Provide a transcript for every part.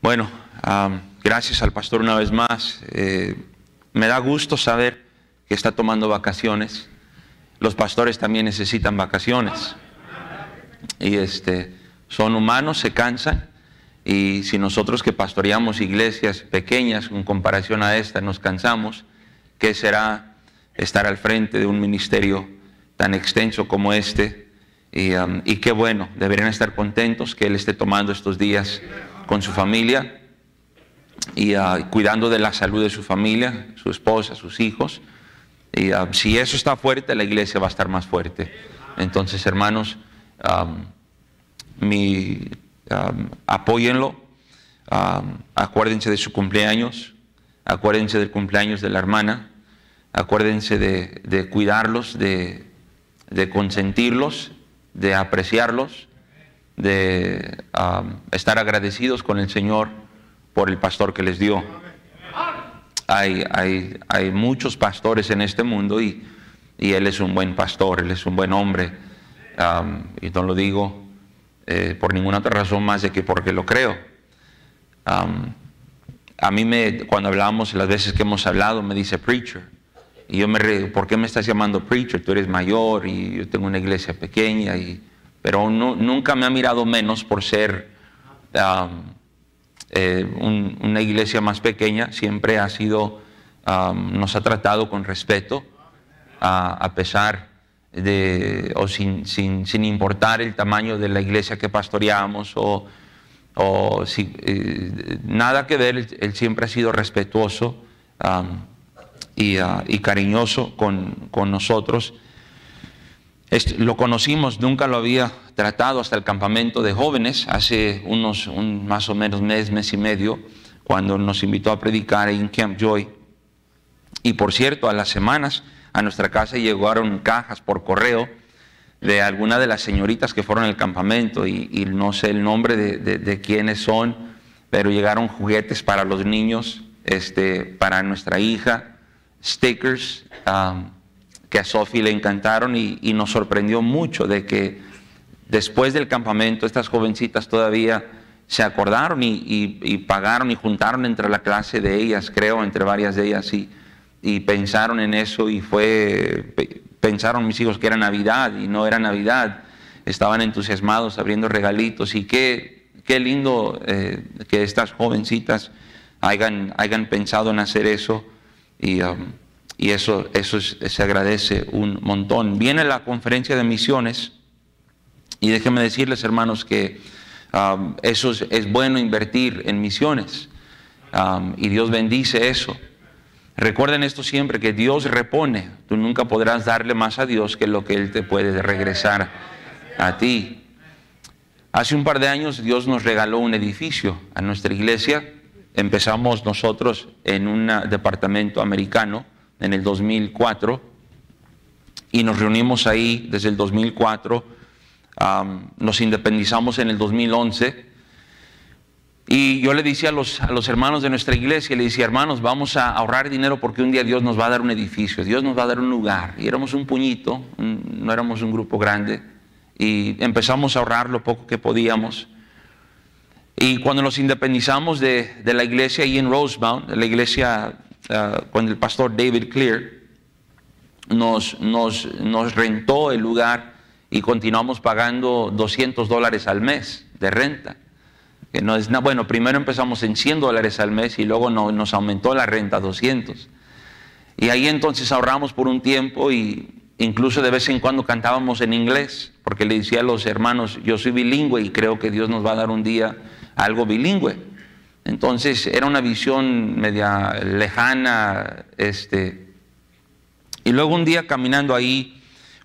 Bueno, gracias al pastor una vez más. Me da gusto saber que está tomando vacaciones. Los pastores también necesitan vacaciones. Y son humanos, se cansan. Y si nosotros que pastoreamos iglesias pequeñas en comparación a esta nos cansamos, ¿qué será estar al frente de un ministerio tan extenso como este? Y qué bueno, deberían estar contentos que él esté tomando estos días con su familia y cuidando de la salud de su familia, su esposa, sus hijos. Y si eso está fuerte, la iglesia va a estar más fuerte. Entonces, hermanos, apóyenlo. Acuérdense de su cumpleaños, acuérdense del cumpleaños de la hermana, acuérdense de cuidarlos, de consentirlos, de apreciarlos, de estar agradecidos con el Señor por el pastor que les dio. Hay muchos pastores en este mundo y él es un buen pastor, él es un buen hombre, y no lo digo por ninguna otra razón más de que porque lo creo. A mí cuando hablamos, las veces que hemos hablado, me dice preacher, y yo me río, ¿por qué me estás llamando preacher? Tú eres mayor y yo tengo una iglesia pequeña, pero nunca me ha mirado menos por ser una iglesia más pequeña. Siempre ha sido, nos ha tratado con respeto, a pesar de, o sin importar el tamaño de la iglesia que pastoreamos, nada que ver. Él siempre ha sido respetuoso y cariñoso con nosotros. Lo conocimos, nunca lo había tratado hasta el campamento de jóvenes, hace más o menos mes y medio, cuando nos invitó a predicar en Camp Joy. Y por cierto, a las semanas a nuestra casa llegaron cajas por correo de algunas de las señoritas que fueron al campamento, y no sé el nombre de quiénes son, pero llegaron juguetes para los niños, para nuestra hija, stickers, que a Sophie le encantaron, y nos sorprendió mucho de que después del campamento estas jovencitas todavía se acordaron y pagaron y juntaron entre la clase de ellas, creo, entre varias de ellas, y pensaron en eso, y pensaron mis hijos que era Navidad, y no era Navidad. Estaban entusiasmados abriendo regalitos, y qué lindo que estas jovencitas hayan pensado en hacer eso, y eso se agradece un montón. Viene la conferencia de misiones, y déjenme decirles, hermanos, que eso es bueno, invertir en misiones, y Dios bendice eso. Recuerden esto siempre, que Dios repone. Tú nunca podrás darle más a Dios que lo que Él te puede regresar a ti. Hace un par de años Dios nos regaló un edificio a nuestra iglesia. Empezamos nosotros en un departamento americano en el 2004, y nos reunimos ahí desde el 2004. Nos independizamos en el 2011. Y yo le decía a los hermanos de nuestra iglesia, le decía: hermanos, vamos a ahorrar dinero porque un día Dios nos va a dar un edificio, Dios nos va a dar un lugar. Y éramos un puñito, no éramos un grupo grande, y empezamos a ahorrar lo poco que podíamos. Y cuando nos independizamos de la iglesia ahí en Rosemount, la iglesia con el pastor David Clear, nos rentó el lugar, y continuamos pagando $200 al mes de renta. Que no es bueno, primero empezamos en $100 al mes, y luego nos aumentó la renta a 200. Y ahí entonces ahorramos por un tiempo, y incluso de vez en cuando cantábamos en inglés, porque le decía a los hermanos: yo soy bilingüe y creo que Dios nos va a dar un día algo bilingüe. Entonces era una visión media lejana. Y luego un día, caminando ahí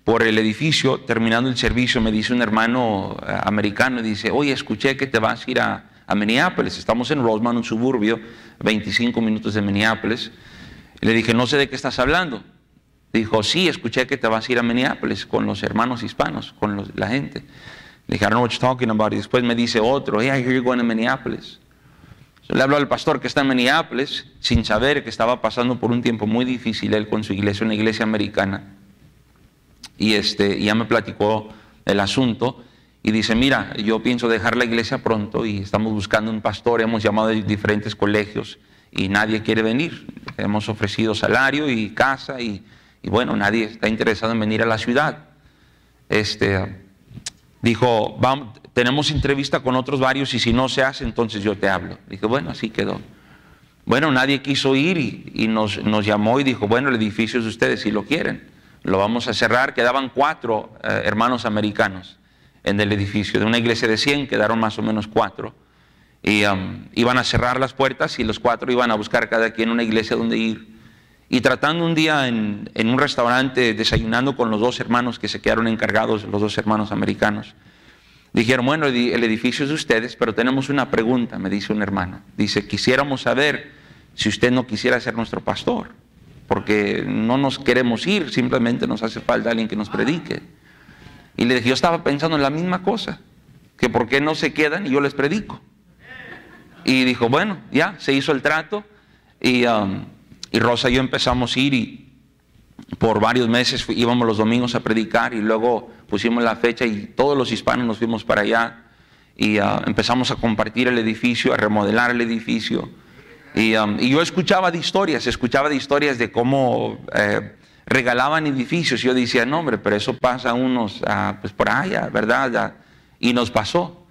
por el edificio, terminando el servicio, me dice un hermano americano, y dice: oye, escuché que te vas a ir a Minneapolis. Estamos en Rosemount, un suburbio, 25 minutos de Minneapolis. Y le dije: no sé de qué estás hablando. Dijo: sí, escuché que te vas a ir a Minneapolis con los hermanos hispanos, con la gente. Le dije: I don't know what you're talking about. Y después me dice otro: hey, I hear you're going to Minneapolis. Yo le hablo al pastor que está en Minneapolis, sin saber que estaba pasando por un tiempo muy difícil él con su iglesia, una iglesia americana. Y ya me platicó el asunto, y dice, mira, yo pienso dejar la iglesia pronto y estamos buscando un pastor, hemos llamado a diferentes colegios y nadie quiere venir. Hemos ofrecido salario y casa y bueno, nadie está interesado en venir a la ciudad. Dijo, vamos, tenemos entrevista con otros varios y si no se hace, entonces yo te hablo. Dije, bueno, así quedó. Bueno, nadie quiso ir y nos llamó y dijo, bueno, el edificio es de ustedes si lo quieren. Lo vamos a cerrar. Quedaban 4 hermanos americanos en el edificio. De una iglesia de 100 quedaron más o menos 4. Y iban a cerrar las puertas y los 4 iban a buscar cada quien una iglesia donde ir. Y tratando un día en un restaurante, desayunando con los 2 hermanos que se quedaron encargados, los 2 hermanos americanos, dijeron, bueno, el edificio es de ustedes, pero tenemos una pregunta, me dice un hermano. Dice, quisiéramos saber si usted no quisiera ser nuestro pastor, porque no nos queremos ir, simplemente nos hace falta alguien que nos predique. Y le dije, yo estaba pensando en la misma cosa, que por qué no se quedan y yo les predico. Y dijo, bueno, ya, se hizo el trato y Rosa y yo empezamos a ir y por varios meses íbamos los domingos a predicar y luego pusimos la fecha y todos los hispanos nos fuimos para allá y empezamos a compartir el edificio, a remodelar el edificio y yo escuchaba de historias de cómo regalaban edificios y yo decía, no hombre, pero eso pasa unos pues por allá, ¿verdad? Y nos pasó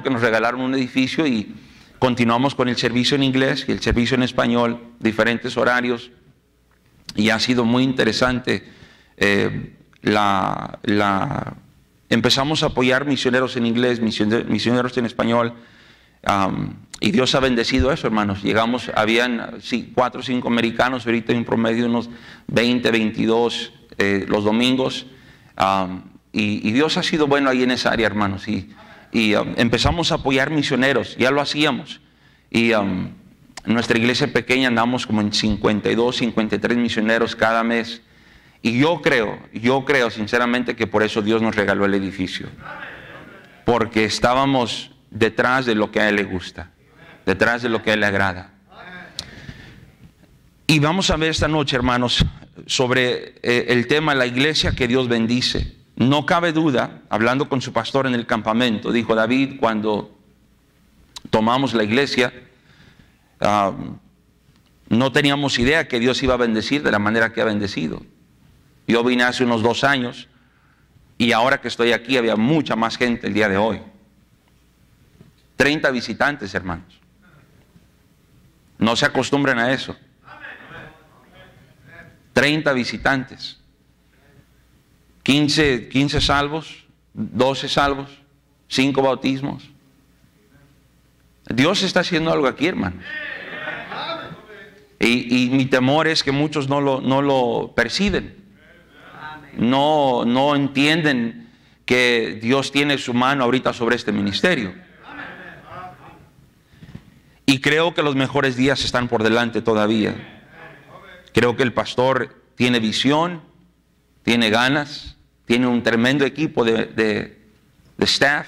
que nos regalaron un edificio y continuamos con el servicio en inglés y el servicio en español, diferentes horarios. Y ha sido muy interesante. Empezamos a apoyar misioneros en inglés, misioneros en español. Y Dios ha bendecido eso, hermanos. Habían 4 o 5 americanos, ahorita hay un promedio de unos 20, 22 los domingos. Y Dios ha sido bueno ahí en esa área, hermanos. Y empezamos a apoyar misioneros, ya lo hacíamos. Y en nuestra iglesia pequeña andamos como en 52, 53 misioneros cada mes. Y yo creo sinceramente que por eso Dios nos regaló el edificio. Porque estábamos detrás de lo que a Él le gusta, detrás de lo que a Él le agrada. Y vamos a ver esta noche, hermanos, sobre el tema la iglesia que Dios bendice. No cabe duda, hablando con su pastor en el campamento, dijo David, cuando tomamos la iglesia, no teníamos idea que Dios iba a bendecir de la manera que ha bendecido. Yo vine hace unos 2 años y ahora que estoy aquí había mucha más gente el día de hoy. 30 visitantes, hermanos. No se acostumbren a eso. 30 visitantes. 15 salvos, 12 salvos, 5 bautismos. Dios está haciendo algo aquí, hermanos. Y mi temor es que muchos no lo perciben. No entienden que Dios tiene su mano ahorita sobre este ministerio. Y creo que los mejores días están por delante todavía. Creo que el pastor tiene visión, tiene ganas, tiene un tremendo equipo de staff,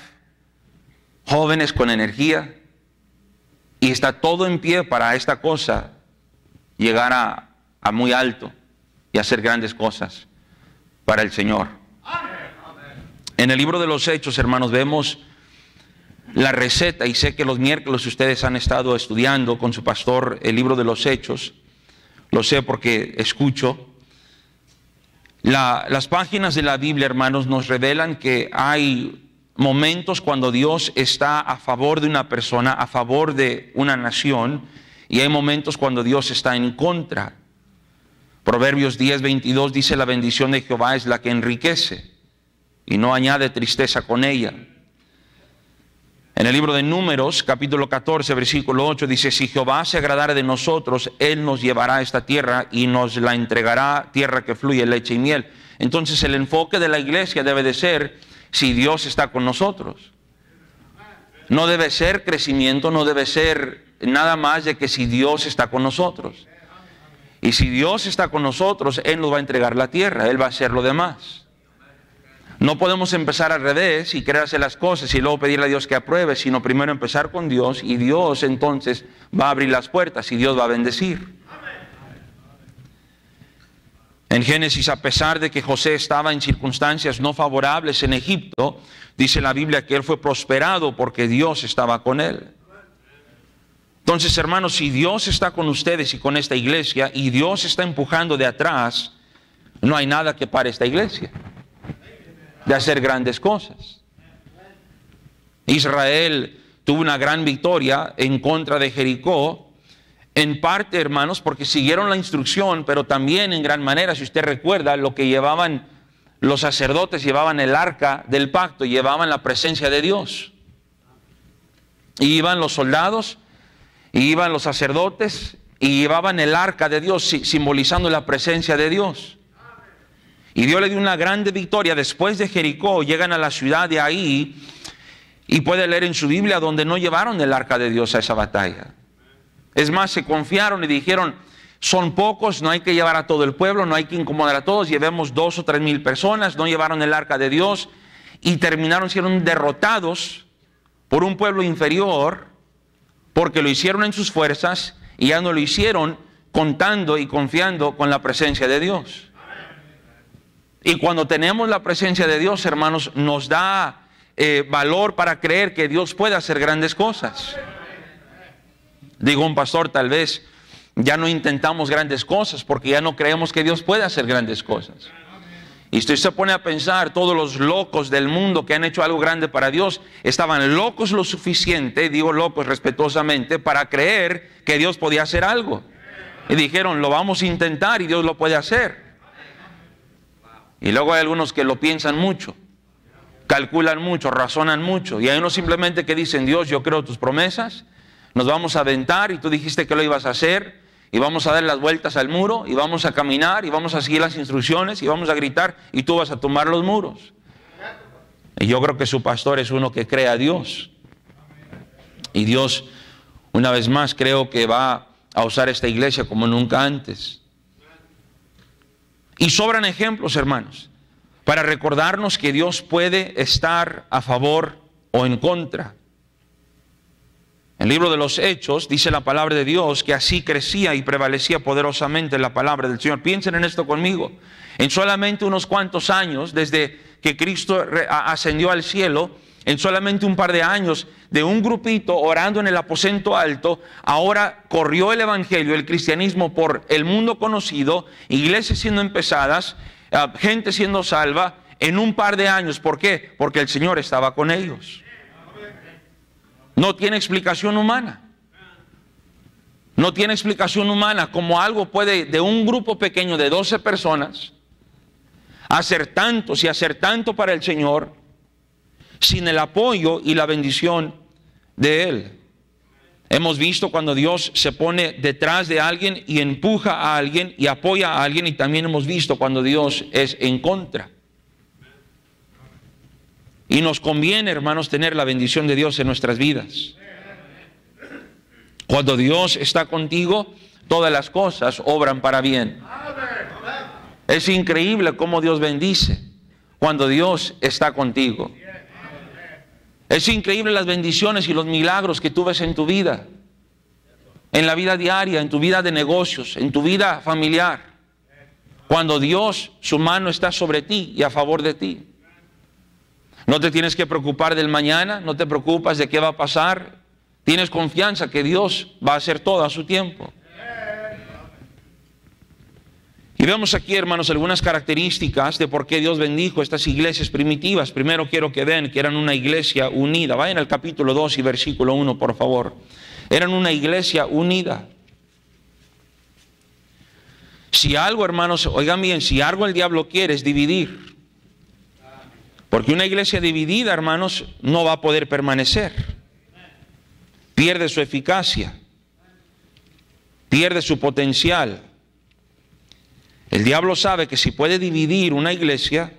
jóvenes con energía, y está todo en pie para esta cosa llegar a muy alto y hacer grandes cosas para el Señor. En el libro de los Hechos, hermanos, vemos la receta, y sé que los miércoles ustedes han estado estudiando con su pastor el libro de los Hechos, lo sé porque escucho. Las páginas de la Biblia, hermanos, nos revelan que hay momentos cuando Dios está a favor de una persona, a favor de una nación, y hay momentos cuando Dios está en contra. Proverbios 10:22 dice: la bendición de Jehová es la que enriquece y no añade tristeza con ella. En el libro de Números, capítulo 14, versículo 8, dice: si Jehová se agradara de nosotros, Él nos llevará a esta tierra y nos la entregará, tierra que fluye leche y miel. Entonces el enfoque de la iglesia debe de ser si Dios está con nosotros. No debe ser crecimiento, no debe ser nada más de que si Dios está con nosotros. Y si Dios está con nosotros, Él nos va a entregar la tierra, Él va a hacer lo demás. No podemos empezar al revés y querer hacer las cosas y luego pedirle a Dios que apruebe, sino primero empezar con Dios, y Dios entonces va a abrir las puertas y Dios va a bendecir. En Génesis, a pesar de que José estaba en circunstancias no favorables en Egipto, dice la Biblia que él fue prosperado porque Dios estaba con él. Entonces, hermanos, si Dios está con ustedes y con esta iglesia, y Dios está empujando de atrás, no hay nada que pare esta iglesia de hacer grandes cosas. Israel tuvo una gran victoria en contra de Jericó, en parte, hermanos, porque siguieron la instrucción, pero también en gran manera, si usted recuerda, lo que llevaban los sacerdotes, llevaban el arca del pacto, llevaban la presencia de Dios. Y iban los soldados, y iban los sacerdotes, y llevaban el arca de Dios, simbolizando la presencia de Dios. Y Dios le dio una grande victoria. Después de Jericó, llegan a la ciudad de ahí, y puede leer en su Biblia donde no llevaron el arca de Dios a esa batalla. Es más, se confiaron y dijeron, son pocos, no hay que llevar a todo el pueblo, no hay que incomodar a todos, llevemos 2 o 3 mil personas. No llevaron el arca de Dios y terminaron siendo derrotados por un pueblo inferior, porque lo hicieron en sus fuerzas y ya no lo hicieron contando y confiando con la presencia de Dios. Y cuando tenemos la presencia de Dios, hermanos, nos da valor para creer que Dios puede hacer grandes cosas. Digo, un pastor, tal vez ya no intentamos grandes cosas porque ya no creemos que Dios puede hacer grandes cosas. Y usted se pone a pensar, todos los locos del mundo que han hecho algo grande para Dios, estaban locos lo suficiente, digo locos respetuosamente, para creer que Dios podía hacer algo. Y dijeron, lo vamos a intentar y Dios lo puede hacer. Y luego hay algunos que lo piensan mucho, calculan mucho, razonan mucho. Y hay unos simplemente que dicen, Dios, yo creo tus promesas, nos vamos a aventar y tú dijiste que lo ibas a hacer, y vamos a dar las vueltas al muro, y vamos a caminar, y vamos a seguir las instrucciones, y vamos a gritar, y tú vas a tumbar los muros. Y yo creo que su pastor es uno que cree a Dios. Y Dios, una vez más, creo que va a usar esta iglesia como nunca antes. Y sobran ejemplos, hermanos, para recordarnos que Dios puede estar a favor o en contra. En el libro de los Hechos dice la palabra de Dios que así crecía y prevalecía poderosamente la palabra del Señor. Piensen en esto conmigo. En solamente unos cuantos años, desde que Cristo ascendió al cielo, en solamente un par de años, de un grupito orando en el aposento alto, ahora corrió el evangelio, el cristianismo por el mundo conocido, iglesias siendo empezadas, gente siendo salva en un par de años. ¿Por qué? Porque el Señor estaba con ellos. No tiene explicación humana. No tiene explicación humana como algo puede, de un grupo pequeño de 12 personas, hacer tantos y hacer tanto para el Señor sin el apoyo y la bendición de Él. Hemos visto cuando Dios se pone detrás de alguien y empuja a alguien y apoya a alguien, y también hemos visto cuando Dios es en contra. Y nos conviene, hermanos, tener la bendición de Dios en nuestras vidas. Cuando Dios está contigo, todas las cosas obran para bien. Es increíble cómo Dios bendice cuando Dios está contigo. Es increíble las bendiciones y los milagros que tú ves en tu vida, en la vida diaria, en tu vida de negocios, en tu vida familiar. Cuando Dios, su mano está sobre ti y a favor de ti. No te tienes que preocupar del mañana, no te preocupas de qué va a pasar. Tienes confianza que Dios va a hacer todo a su tiempo. Y vemos aquí, hermanos, algunas características de por qué Dios bendijo estas iglesias primitivas. Primero quiero que vean que eran una iglesia unida. Vayan al capítulo 2 y versículo 1, por favor. Eran una iglesia unida. Si algo, hermanos, oigan bien, si algo el diablo quiere es dividir. Porque una iglesia dividida, hermanos, no va a poder permanecer. Pierde su eficacia. Pierde su potencial. El diablo sabe que si puede dividir una iglesia,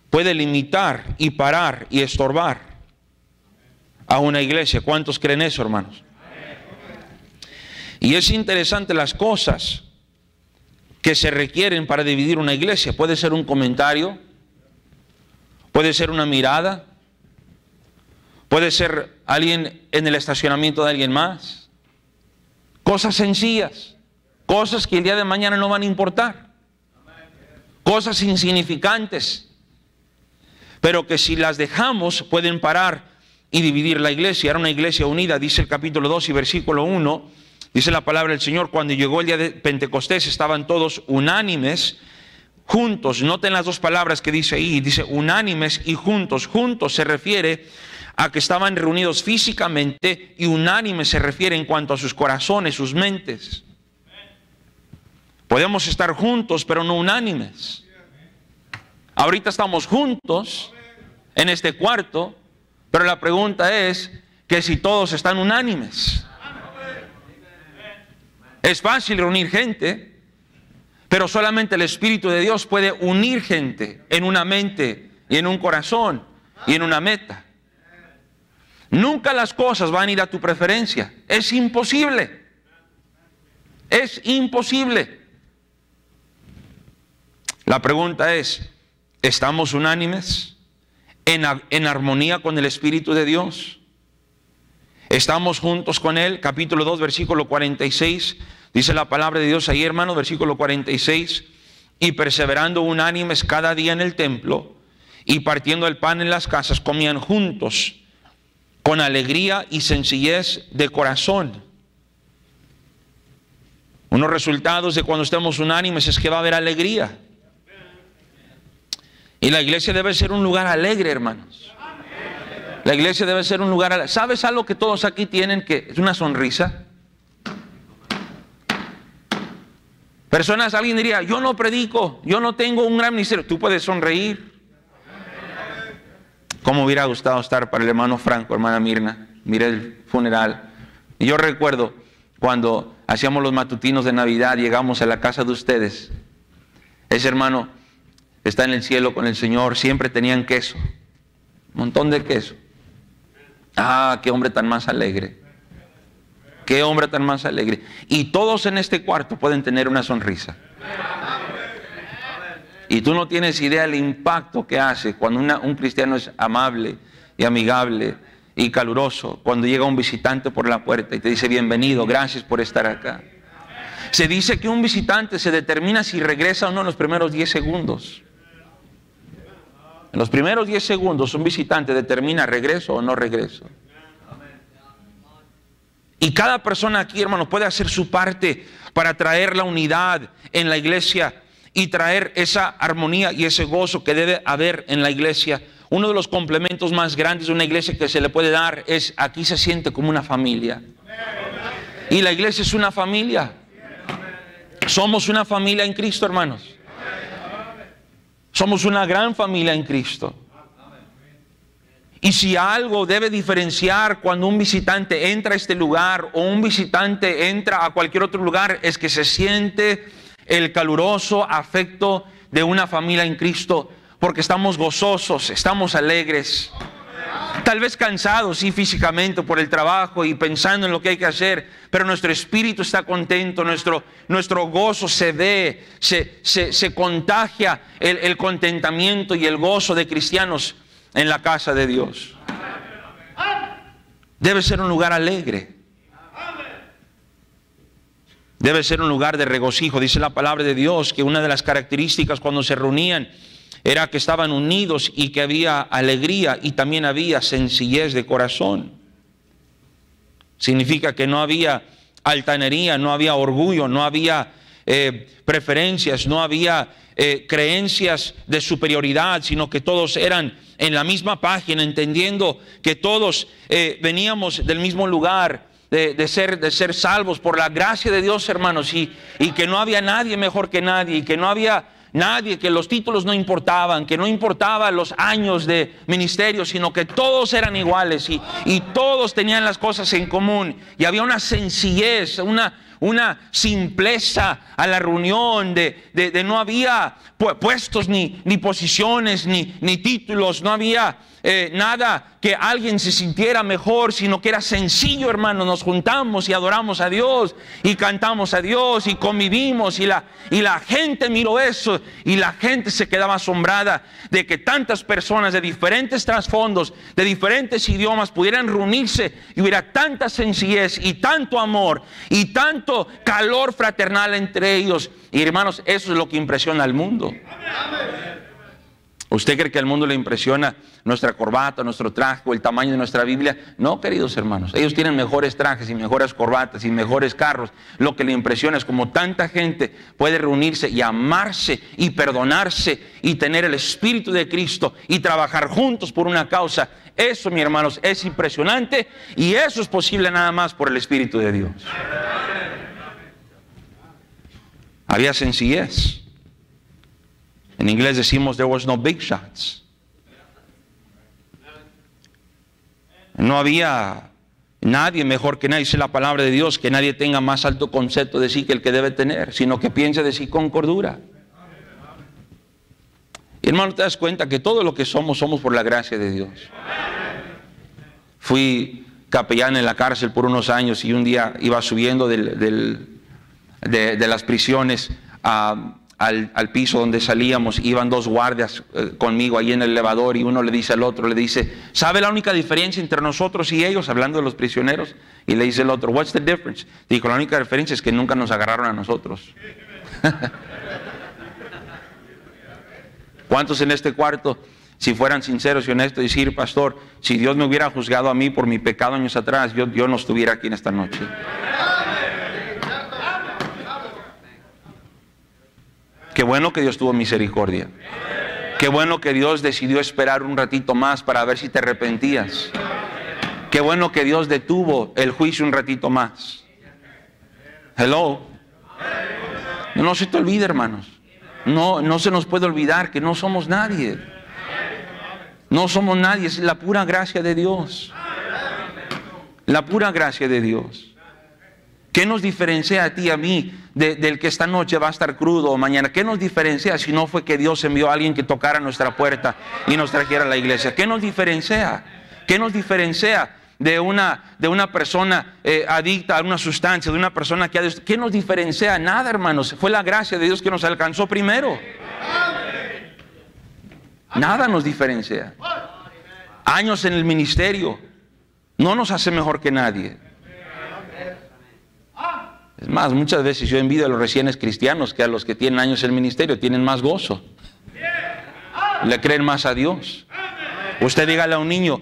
puede limitar y parar y estorbar a una iglesia. ¿Cuántos creen eso, hermanos? Y es interesante las cosas que se requieren para dividir una iglesia. Puede ser un comentario, puede ser una mirada, puede ser alguien en el estacionamiento de alguien más. Cosas sencillas, cosas que el día de mañana no van a importar. cosas insignificantes, pero que si las dejamos pueden parar y dividir la iglesia. Era una iglesia unida, dice el capítulo 2 y versículo 1, dice la palabra del Señor: cuando llegó el día de Pentecostés estaban todos unánimes, juntos. Noten las dos palabras que dice ahí, dice unánimes y juntos. Juntos se refiere a que estaban reunidos físicamente, y unánimes se refiere en cuanto a sus corazones, sus mentes. Podemos estar juntos, pero no unánimes. Ahorita estamos juntos en este cuarto, pero la pregunta es que si todos están unánimes. Es fácil reunir gente, pero solamente el Espíritu de Dios puede unir gente en una mente y en un corazón y en una meta. Nunca las cosas van a ir a tu preferencia. Es imposible. Es imposible. La pregunta es, ¿estamos unánimes en armonía con el Espíritu de Dios? ¿Estamos juntos con Él? Capítulo 2, versículo 46. Dice la palabra de Dios ahí, hermano, versículo 46. Y perseverando unánimes cada día en el templo y partiendo el pan en las casas, comían juntos con alegría y sencillez de corazón. Unos resultados de cuando estemos unánimes es que va a haber alegría. Y la iglesia debe ser un lugar alegre, hermanos. La iglesia debe ser un lugar alegre. ¿Sabes algo que todos aquí tienen? Que es una sonrisa. Personas, alguien diría, yo no predico, yo no tengo un gran ministerio. Tú puedes sonreír. ¿Cómo hubiera gustado estar para el hermano Franco, hermana Mirna? Miré el funeral. Y yo recuerdo cuando hacíamos los matutinos de Navidad, llegamos a la casa de ustedes. Ese hermano está en el cielo con el Señor, siempre tenían queso, un montón de queso. Ah, qué hombre tan más alegre. Qué hombre tan más alegre. Y todos en este cuarto pueden tener una sonrisa. Y tú no tienes idea del impacto que hace cuando un cristiano es amable y amigable y caluroso. Cuando llega un visitante por la puerta y te dice bienvenido, gracias por estar acá. Se dice que un visitante se determina si regresa o no en los primeros 10 segundos. En los primeros 10 segundos un visitante determina regreso o no regreso. Y cada persona aquí, hermanos, puede hacer su parte para traer la unidad en la iglesia y traer esa armonía y ese gozo que debe haber en la iglesia. Uno de los complementos más grandes de una iglesia que se le puede dar es: aquí se siente como una familia. Y la iglesia es una familia. Somos una familia en Cristo, hermanos. Somos una gran familia en Cristo. Y si algo debe diferenciar cuando un visitante entra a este lugar o un visitante entra a cualquier otro lugar, es que se siente el caluroso afecto de una familia en Cristo, porque estamos gozosos, estamos alegres, tal vez cansados, sí, físicamente por el trabajo y pensando en lo que hay que hacer, pero nuestro espíritu está contento, nuestro gozo se ve, se contagia el contentamiento y el gozo de cristianos en la casa de Dios. Debe ser un lugar alegre. Debe ser un lugar de regocijo. Dice la palabra de Dios que una de las características cuando se reunían era que estaban unidos y que había alegría y también había sencillez de corazón. Significa que no había altanería, no había orgullo, no había preferencias, no había creencias de superioridad, sino que todos eran en la misma página, entendiendo que todos veníamos del mismo lugar. De ser salvos por la gracia de Dios, hermanos, y que no había nadie mejor que nadie, y que no había nadie, que los títulos no importaban, que no importaban los años de ministerio, sino que todos eran iguales y todos tenían las cosas en común, y había una sencillez, una simpleza a la reunión, no había puestos ni posiciones ni títulos, no había nada que alguien se sintiera mejor, sino que era sencillo, hermano. Nos juntamos y adoramos a Dios y cantamos a Dios y convivimos, y la gente miró eso, y la gente se quedaba asombrada de que tantas personas de diferentes trasfondos, de diferentes idiomas pudieran reunirse y hubiera tanta sencillez y tanto amor y tanto calor fraternal entre ellos. Y hermanos, eso es lo que impresiona al mundo. ¿Usted cree que al mundo le impresiona nuestra corbata, nuestro traje o el tamaño de nuestra Biblia? No, queridos hermanos. Ellos tienen mejores trajes y mejores corbatas y mejores carros. Lo que le impresiona es como tanta gente puede reunirse y amarse y perdonarse y tener el Espíritu de Cristo y trabajar juntos por una causa. Eso, mis hermanos, es impresionante, y eso es posible nada más por el Espíritu de Dios. Había sencillez. En inglés decimos, there was no big shots. No había nadie mejor que nadie, dice la palabra de Dios, que nadie tenga más alto concepto de sí que el que debe tener, sino que piense de sí con cordura. Y hermano, te das cuenta que todo lo que somos por la gracia de Dios. Fui capellán en la cárcel por unos años, y un día iba subiendo de las prisiones al piso donde salíamos. Iban dos guardias conmigo ahí en el elevador, y uno le dice al otro, le dice, ¿sabe la única diferencia entre nosotros y ellos? Hablando de los prisioneros. Y le dice el otro, what's the difference? Dijo, la única diferencia es que nunca nos agarraron a nosotros. ¿Cuántos en este cuarto, si fueran sinceros y honestos, decir, pastor, si Dios me hubiera juzgado a mí por mi pecado años atrás, yo no estuviera aquí en esta noche? Qué bueno que Dios tuvo misericordia. Qué bueno que Dios decidió esperar un ratito más para ver si te arrepentías. Qué bueno que Dios detuvo el juicio un ratito más. Hello. No se te olvide, hermanos. No se nos puede olvidar que no somos nadie. No somos nadie, es la pura gracia de Dios. La pura gracia de Dios. ¿Qué nos diferencia a ti y a mí del que esta noche va a estar crudo o mañana? ¿Qué nos diferencia si no fue que Dios envió a alguien que tocara nuestra puerta y nos trajera a la iglesia? ¿Qué nos diferencia? ¿Qué nos diferencia de una persona adicta a una sustancia, de una persona que ¿qué nos diferencia? Nada, hermanos. Fue la gracia de Dios que nos alcanzó primero. Nada nos diferencia. Años en el ministerio no nos hace mejor que nadie. Es más, muchas veces yo envidio a los recién cristianos que a los que tienen años en el ministerio. Tienen más gozo, le creen más a Dios. Usted dígale a un niño,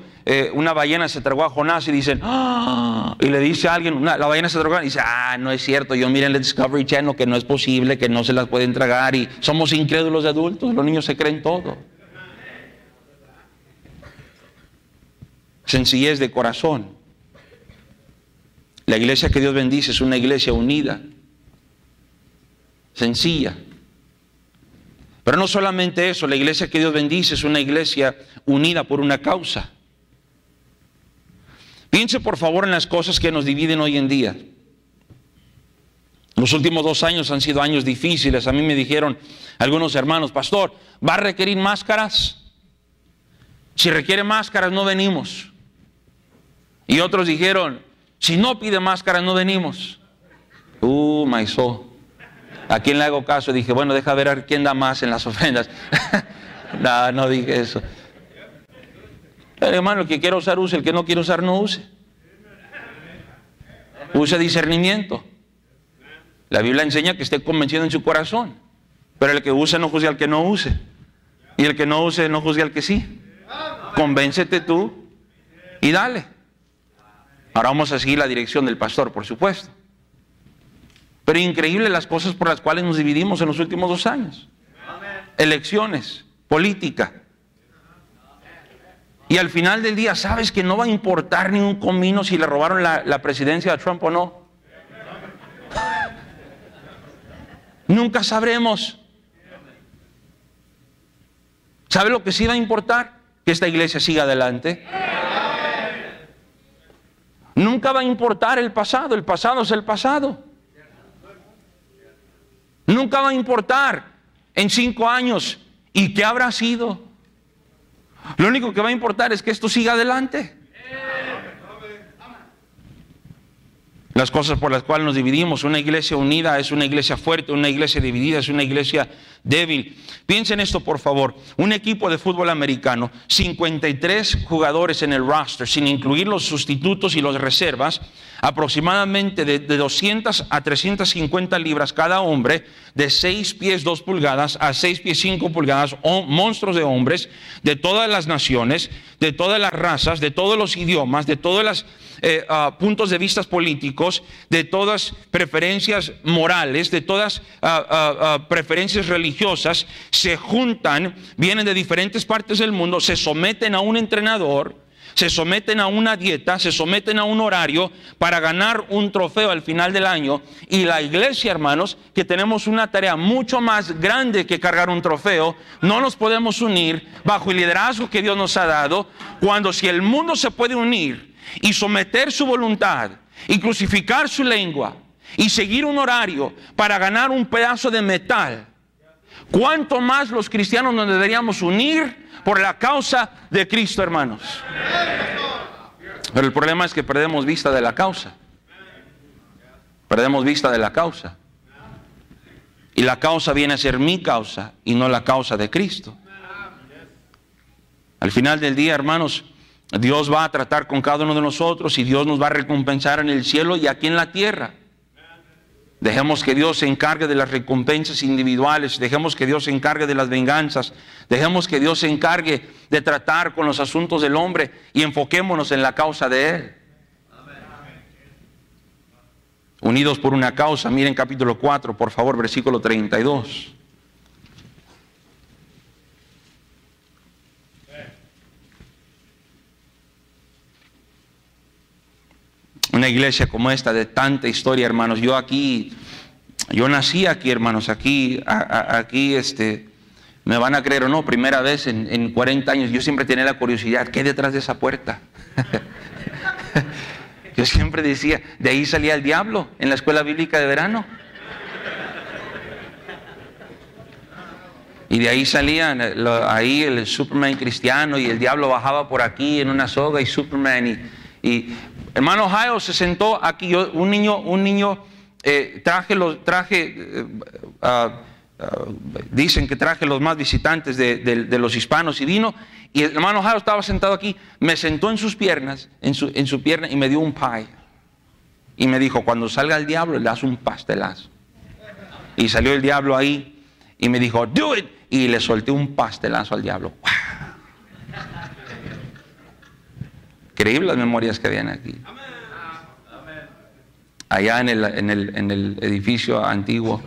una ballena se tragó a Jonás, y dicen, ¡ah! Y le dice a alguien, la ballena se tragó, y dice, no es cierto, yo miré en el Discovery Channel que no es posible, que no se las pueden tragar, y somos incrédulos de adultos. Los niños se creen todo. Sencillez de corazón. La iglesia que Dios bendice es una iglesia unida, sencilla. Pero no solamente eso, la iglesia que Dios bendice es una iglesia unida por una causa. Piense por favor en las cosas que nos dividen hoy en día. Los últimos 2 años han sido años difíciles. A mí me dijeron algunos hermanos, pastor, ¿va a requerir máscaras? Si requiere máscaras no venimos. Y otros dijeron, si no pide máscaras no venimos. My soul. ¿A quién le hago caso? Dije, bueno, deja ver a quién da más en las ofrendas. No dije eso. Pero hermano, el que quiera usar, use. El que no quiere usar, no use. Use discernimiento. La Biblia enseña que esté convencido en su corazón. Pero el que use no juzgue al que no use. Y el que no use no juzgue al que sí. Convéncete tú y dale. Ahora vamos a seguir la dirección del pastor, por supuesto. Pero increíble las cosas por las cuales nos dividimos en los últimos 2 años. Elecciones, política. Y al final del día, ¿sabes que no va a importar ni un comino si le robaron la presidencia a Trump o no? Nunca sabremos. ¿Sabe lo que sí va a importar? Que esta iglesia siga adelante. Nunca va a importar el pasado es el pasado. Nunca va a importar en 5 años, ¿y qué habrá sido? Lo único que va a importar es que esto siga adelante. Las cosas por las cuales nos dividimos, una iglesia unida es una iglesia fuerte, una iglesia dividida es una iglesia débil. Piensen esto, por favor. Un equipo de fútbol americano, 53 jugadores en el roster, sin incluir los sustitutos y los reservas, aproximadamente de 200 a 350 libras cada hombre, de 6 pies 2 pulgadas a 6 pies 5 pulgadas, monstruos de hombres de todas las naciones, de todas las razas, de todos los idiomas, de todos los puntos de vista políticos, de todas preferencias morales, de todas preferencias religiosas, se juntan, vienen de diferentes partes del mundo, se someten a un entrenador, se someten a una dieta, se someten a un horario para ganar un trofeo al final del año. Y la iglesia, hermanos, que tenemos una tarea mucho más grande que cargar un trofeo, no nos podemos unir bajo el liderazgo que Dios nos ha dado, cuando si el mundo se puede unir y someter su voluntad y crucificar su lengua y seguir un horario para ganar un pedazo de metal, ¿cuánto más los cristianos nos deberíamos unir por la causa de Cristo, hermanos? Pero el problema es que perdemos vista de la causa. Perdemos vista de la causa. Y la causa viene a ser mi causa y no la causa de Cristo. Al final del día, hermanos, Dios va a tratar con cada uno de nosotros y Dios nos va a recompensar en el cielo y aquí en la tierra. Dejemos que Dios se encargue de las recompensas individuales, dejemos que Dios se encargue de las venganzas, dejemos que Dios se encargue de tratar con los asuntos del hombre y enfoquémonos en la causa de Él. Unidos por una causa, miren capítulo 4, por favor, versículo 32. Una iglesia como esta de tanta historia, hermanos. Yo nací aquí, hermanos. Aquí, me van a creer o no, primera vez en 40 años. Yo siempre tenía la curiosidad, ¿qué hay detrás de esa puerta? Yo siempre decía, de ahí salía el diablo en la escuela bíblica de verano. Y de ahí salían ahí el Superman cristiano, y el diablo bajaba por aquí en una soga y Superman y hermano Ohio se sentó aquí. Un niño dicen que traje los más visitantes de los hispanos, y vino, y el hermano Ohio estaba sentado aquí, me sentó en sus piernas, en su pierna, y me dio un pie. Y me dijo, cuando salga el diablo, le das un pastelazo. Y salió el diablo ahí, y me dijo, do it. Y le solté un pastelazo al diablo. Increíble las memorias que habían aquí. Allá en el edificio antiguo,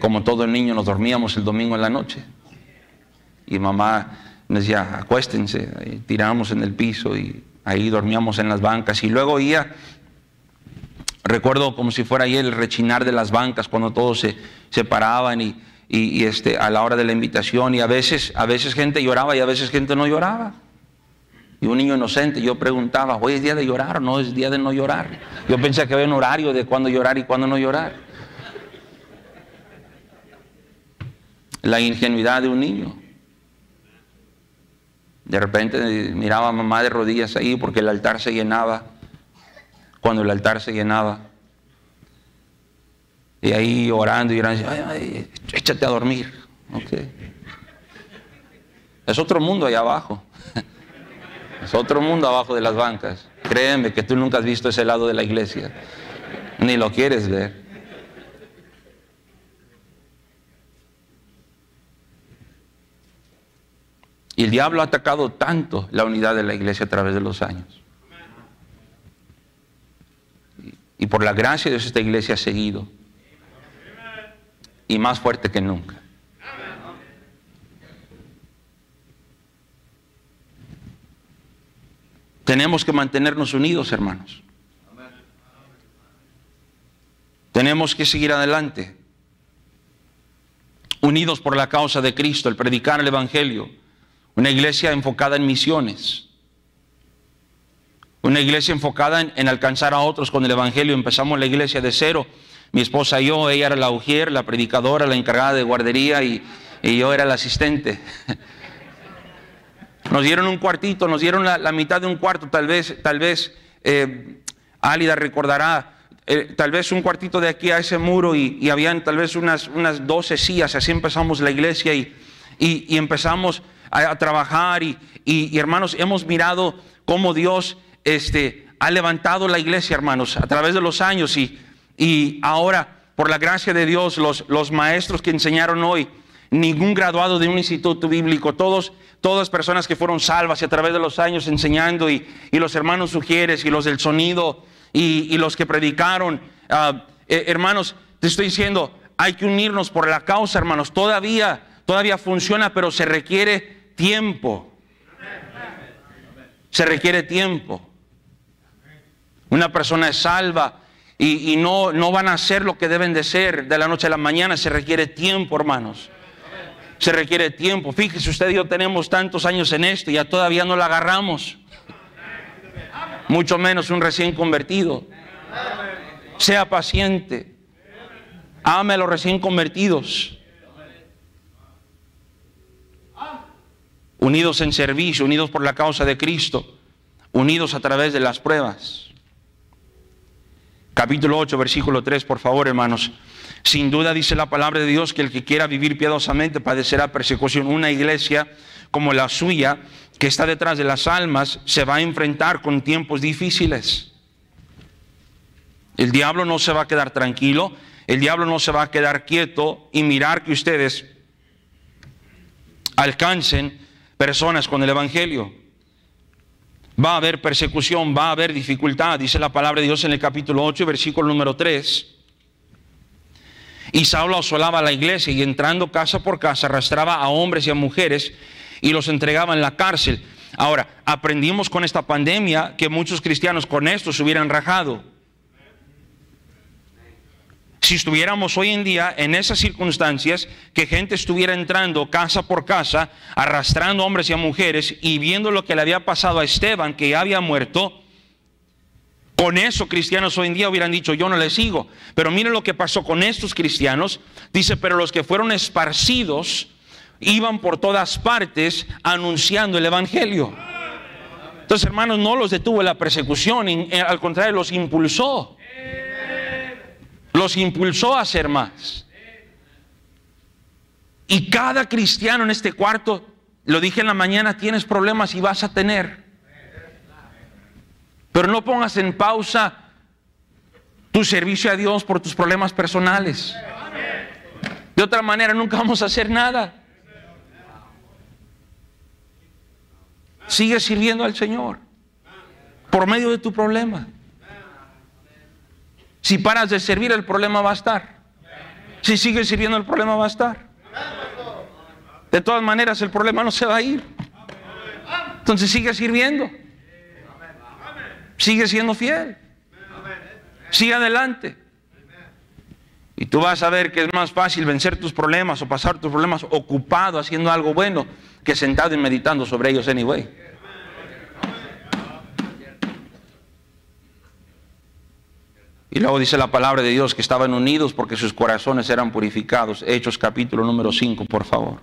como todo niño, nos dormíamos el domingo en la noche. Y mamá nos decía, acuéstense. Y tirábamos en el piso y ahí dormíamos en las bancas. Y luego recuerdo como si fuera ayer el rechinar de las bancas cuando todos se paraban y a la hora de la invitación. Y a veces gente lloraba y a veces gente no lloraba. Y un niño inocente, yo preguntaba, ¿hoy es día de llorar o no es día de no llorar? Yo pensé que había un horario de cuándo llorar y cuándo no llorar. La ingenuidad de un niño. De repente miraba a mamá de rodillas ahí porque el altar se llenaba. Cuando el altar se llenaba, y ahí orando y orando, ay, échate a dormir. Okay. Es otro mundo allá abajo. Es otro mundo abajo de las bancas. Créeme que tú nunca has visto ese lado de la iglesia, ni lo quieres ver. Y el diablo ha atacado tanto la unidad de la iglesia a través de los años. Y por la gracia de Dios, esta iglesia ha seguido. Y más fuerte que nunca. Tenemos que mantenernos unidos, hermanos. Tenemos que seguir adelante. Unidos por la causa de Cristo, el predicar el Evangelio. Una iglesia enfocada en misiones. Una iglesia enfocada en alcanzar a otros con el Evangelio. Empezamos la iglesia de cero. Mi esposa y yo, ella era la ujier, la predicadora, la encargada de guardería, y yo era el asistente. Nos dieron un cuartito, nos dieron la mitad de un cuarto, tal vez Álida recordará, tal vez un cuartito de aquí a ese muro y habían tal vez unas 12 sillas. Así empezamos la iglesia y empezamos a trabajar y hermanos, hemos mirado cómo Dios ha levantado la iglesia, hermanos, a través de los años y ahora, por la gracia de Dios, los maestros que enseñaron hoy, ningún graduado de un instituto bíblico, todas personas que fueron salvas y a través de los años enseñando y los hermanos Sugieres y los del sonido y los que predicaron, hermanos, te estoy diciendo, hay que unirnos por la causa, hermanos. Todavía funciona, pero se requiere tiempo. Se requiere tiempo. Una persona es salva y no van a hacer lo que deben de ser de la noche a la mañana. Se requiere tiempo, hermanos. Se requiere tiempo. Fíjese, usted y yo tenemos tantos años en esto y ya todavía no la agarramos. Mucho menos un recién convertido. Sea paciente. Ame a los recién convertidos. Unidos en servicio, unidos por la causa de Cristo, unidos a través de las pruebas. Capítulo 8, versículo 3, por favor, hermanos. Sin duda dice la palabra de Dios que el que quiera vivir piadosamente padecerá persecución. Una iglesia como la suya, que está detrás de las almas, se va a enfrentar con tiempos difíciles. El diablo no se va a quedar tranquilo, el diablo no se va a quedar quieto y mirar que ustedes alcancen personas con el evangelio. Va a haber persecución, va a haber dificultad. Dice la palabra de Dios en el capítulo 8, versículo número 3. Y Saulo asolaba a la iglesia y entrando casa por casa arrastraba a hombres y a mujeres y los entregaba en la cárcel. Ahora, aprendimos con esta pandemia que muchos cristianos con esto se hubieran rajado. Si estuviéramos hoy en día en esas circunstancias, que gente estuviera entrando casa por casa, arrastrando hombres y a mujeres y viendo lo que le había pasado a Esteban, que ya había muerto, con eso cristianos hoy en día hubieran dicho, yo no le sigo. Pero miren lo que pasó con estos cristianos. Dice, pero los que fueron esparcidos iban por todas partes anunciando el evangelio. Entonces, hermanos, no los detuvo la persecución, al contrario, los impulsó. Los impulsó a hacer más. Y cada cristiano en este cuarto, lo dije en la mañana, tienes problemas y vas a tener. Pero no pongas en pausa tu servicio a Dios por tus problemas personales. De otra manera nunca vamos a hacer nada. Sigue sirviendo al Señor por medio de tu problema. Si paras de servir, el problema va a estar. Si sigues sirviendo, el problema va a estar. De todas maneras, el problema no se va a ir. Entonces sigue sirviendo. Sigue siendo fiel. Sigue adelante. Y tú vas a ver que es más fácil vencer tus problemas o pasar tus problemas ocupado haciendo algo bueno que sentado y meditando sobre ellos anyway. Y luego dice la palabra de Dios que estaban unidos porque sus corazones eran purificados. Hechos capítulo número 5, por favor.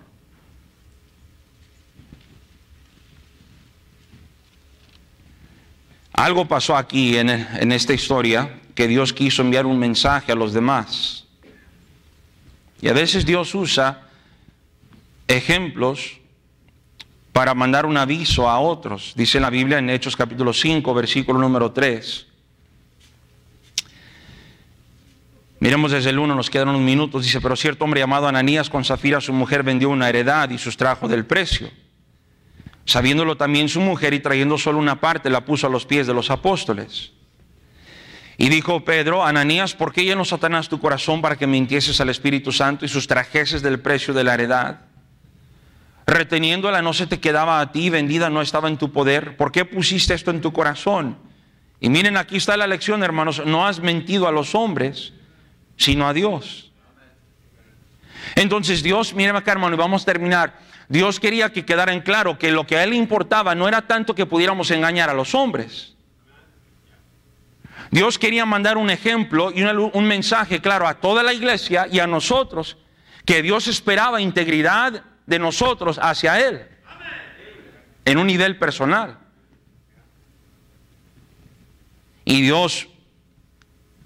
Algo pasó aquí en esta historia, que Dios quiso enviar un mensaje a los demás. Y a veces Dios usa ejemplos para mandar un aviso a otros. Dice la Biblia en Hechos capítulo 5, versículo número 3. Miremos desde el 1, nos quedan unos minutos. Dice, pero cierto hombre llamado Ananías con Zafira su mujer vendió una heredad y sustrajo del precio. Sabiéndolo también su mujer y trayendo solo una parte, la puso a los pies de los apóstoles. Y dijo Pedro, Ananías, ¿por qué llenó Satanás tu corazón para que mintieses al Espíritu Santo y sustrajeses del precio de la heredad? Reteniéndola no se te quedaba a ti, vendida no estaba en tu poder. ¿Por qué pusiste esto en tu corazón? Y miren, aquí está la lección, hermanos. No has mentido a los hombres, sino a Dios. Entonces Dios, miren acá, hermano, y vamos a terminar. Dios quería que quedara en claro que lo que a Él le importaba no era tanto que pudiéramos engañar a los hombres. Dios quería mandar un ejemplo y un mensaje claro a toda la iglesia y a nosotros, que Dios esperaba integridad de nosotros hacia Él. en un nivel personal. Y Dios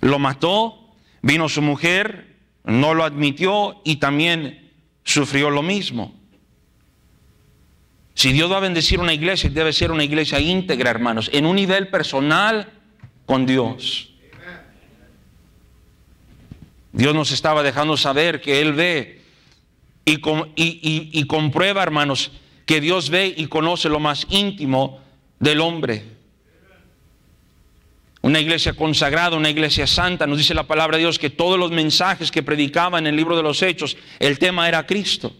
lo mató, vino su mujer, no lo admitió y también sufrió lo mismo. Si Dios va a bendecir una iglesia, debe ser una iglesia íntegra, hermanos, en un nivel personal con Dios. Dios nos estaba dejando saber que Él ve y comprueba, hermanos, que Dios ve y conoce lo más íntimo del hombre. Una iglesia consagrada, una iglesia santa, nos dice la palabra de Dios que todos los mensajes que predicaban en el libro de los Hechos, el tema era Cristo.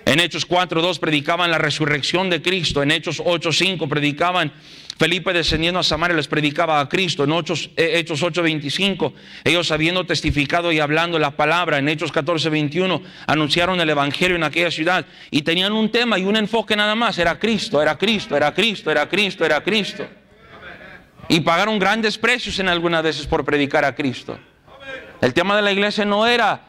En Hechos 4:2 predicaban la resurrección de Cristo. En Hechos 8:5 predicaban Felipe descendiendo a Samaria, les predicaba a Cristo. En Hechos 8:25 ellos habiendo testificado y hablando la palabra. En Hechos 14:21 anunciaron el evangelio en aquella ciudad y tenían un tema y un enfoque nada más. Era Cristo, era Cristo, era Cristo, era Cristo, era Cristo. Y pagaron grandes precios en algunas veces por predicar a Cristo. El tema de la iglesia no era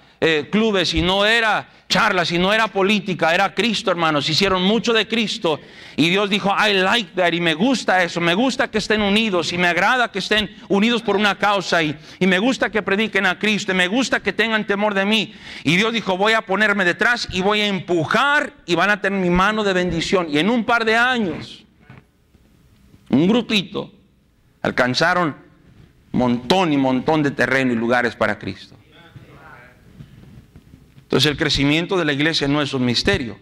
clubes y no era charlas y no era política, era Cristo, hermanos. Hicieron mucho de Cristo y Dios dijo, I like that, y me gusta eso, me gusta que estén unidos y me agrada que estén unidos por una causa y me gusta que prediquen a Cristo y me gusta que tengan temor de mí. Y Dios dijo, voy a ponerme detrás y voy a empujar y van a tener mi mano de bendición. Y en un par de años, un grupito alcanzaron montón y montón de terreno y lugares para Cristo. Entonces el crecimiento de la iglesia no es un misterio.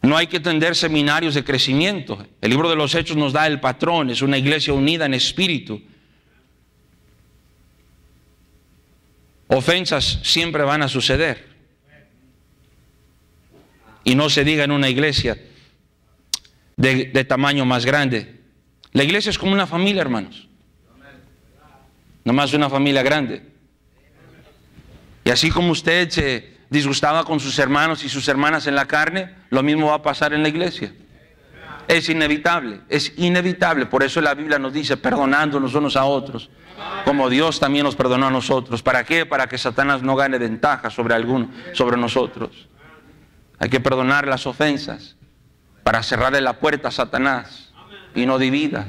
No hay que atender seminarios de crecimiento. El libro de los Hechos nos da el patrón. Es una iglesia unida en espíritu. Ofensas siempre van a suceder. Y no se diga en una iglesia de tamaño más grande. La iglesia es como una familia, hermanos. No más una familia grande. Y así como usted se disgustaba con sus hermanos y sus hermanas en la carne, lo mismo va a pasar en la iglesia. Es inevitable, es inevitable. Por eso la Biblia nos dice, perdonándonos unos a otros, como Dios también nos perdonó a nosotros. ¿Para qué? Para que Satanás no gane ventaja sobre nosotros. Hay que perdonar las ofensas para cerrarle la puerta a Satanás y no divida.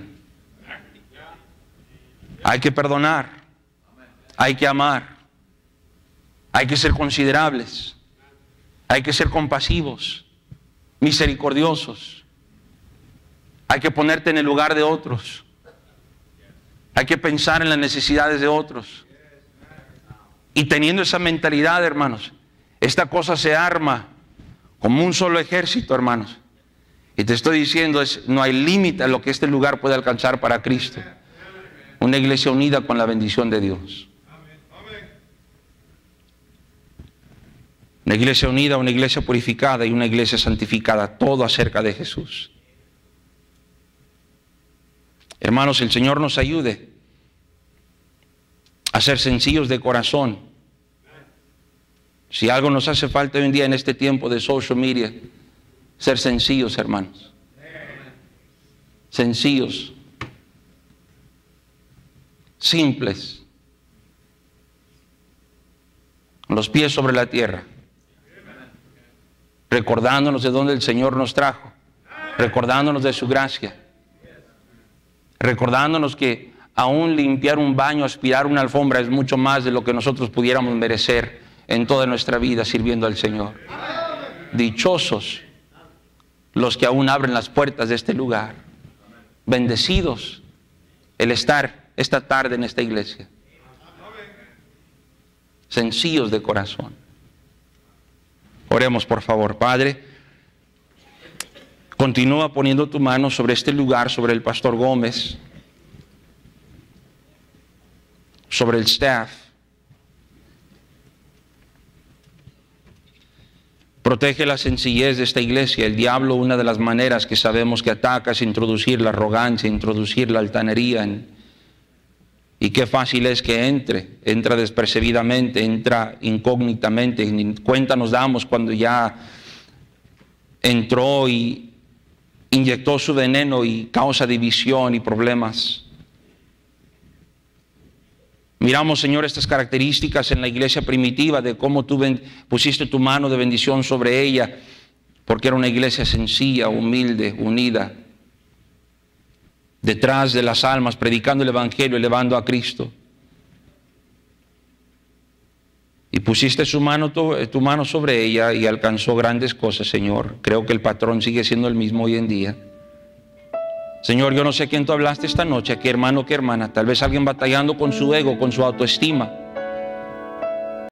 Hay que perdonar, hay que amar. Hay que ser considerables, hay que ser compasivos, misericordiosos. Hay que ponerte en el lugar de otros. Hay que pensar en las necesidades de otros. Y teniendo esa mentalidad, hermanos, esta cosa se arma como un solo ejército, hermanos. Y te estoy diciendo, no hay límite a lo que este lugar puede alcanzar para Cristo. Una iglesia unida con la bendición de Dios. Una iglesia unida, una iglesia purificada y una iglesia santificada, todo acerca de Jesús. Hermanos, el Señor nos ayude a ser sencillos de corazón. Si algo nos hace falta hoy en día en este tiempo de social media, ser sencillos, hermanos. Sencillos. Simples. Con los pies sobre la tierra. Recordándonos de dónde el Señor nos trajo, recordándonos de su gracia, recordándonos que aún limpiar un baño, aspirar una alfombra es mucho más de lo que nosotros pudiéramos merecer en toda nuestra vida sirviendo al Señor. Dichosos los que aún abren las puertas de este lugar, bendecidos el estar esta tarde en esta iglesia, sencillos de corazón. Oremos, por favor. Padre, continúa poniendo tu mano sobre este lugar, sobre el pastor Gómez, sobre el staff. Protege la sencillez de esta iglesia. El diablo, una de las maneras que sabemos que ataca es introducir la arrogancia, introducir la altanería. Y qué fácil es que entra despercibidamente, entra incógnitamente, ni cuenta nos damos cuando ya entró y inyectó su veneno y causa división y problemas. Miramos, Señor, estas características en la iglesia primitiva de cómo tú pusiste tu mano de bendición sobre ella porque era una iglesia sencilla, humilde, unida, detrás de las almas, predicando el Evangelio, elevando a Cristo. Y pusiste tu mano sobre ella y alcanzó grandes cosas, Señor. Creo que el patrón sigue siendo el mismo hoy en día. Señor, yo no sé quién tú hablaste esta noche, a qué hermano, qué hermana. Tal vez alguien batallando con su ego, con su autoestima.